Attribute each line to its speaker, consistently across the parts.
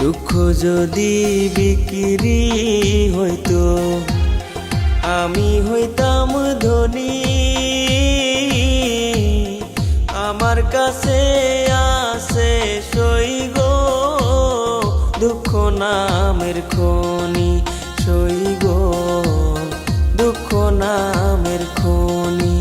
Speaker 1: দুঃখ যদি বিক্রি হইতো আমি হইতাম ধনী। আমার কাছে আছে সই গো দুঃখ নামের খনি, সই গো দুঃখ নামের খনি।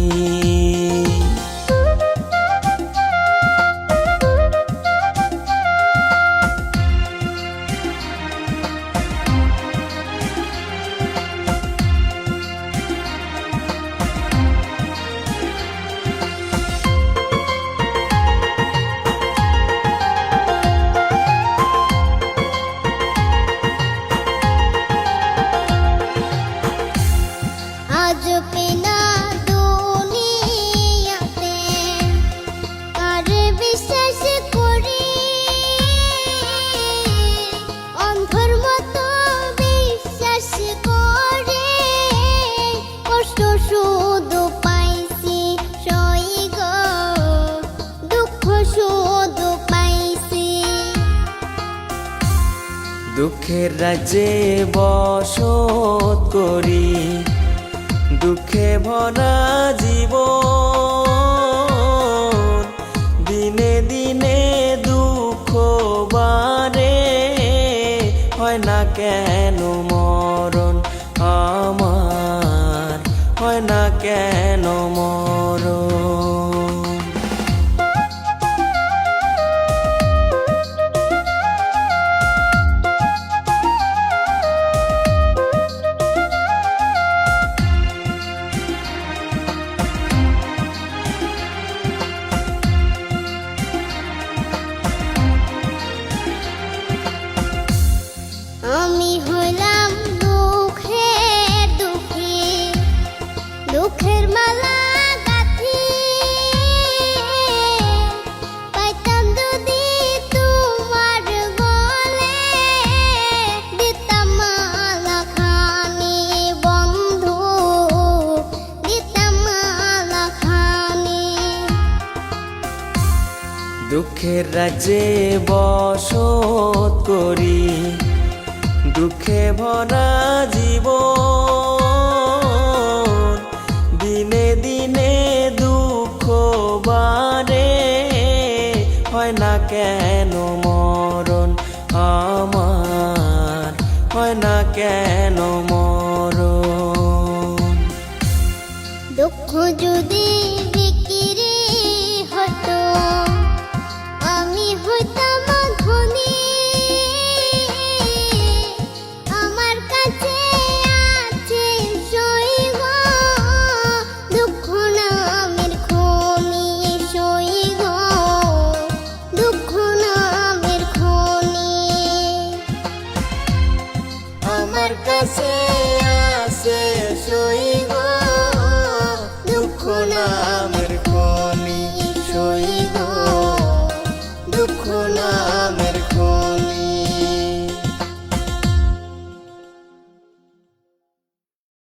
Speaker 2: আজ পেনা দুনিয়াতে কার বিশ্বাস করি, অন্ধর মতো বিশ্বাস করে কষ্ট শুধু পাইছি সই গো দুঃখ শুধু পাইছি।
Speaker 1: দুঃখের রাজ্যে বসত করি দুঃখে ভরা জীবন, দিনে দিনে দুঃখ বাড়ে হয় না কেন মরণ আমার, হয় না কেন মরণ।
Speaker 2: আমি হইলাম দুঃখের দুঃখী, দুঃখের মালা গাঁথি পাইতাম যদি তোমার গলে, দিতাম মালা খানি বন্ধু, দিতাম মালা খানি।
Speaker 1: দুঃখের রাজ্যে বসত করি দুঃখে ভরা জীবন, দিনে দিনে দুঃখ বাড়ে হয় না কেন মরণ আমার, হয় না কেন মরণ।
Speaker 2: দুঃখ যদি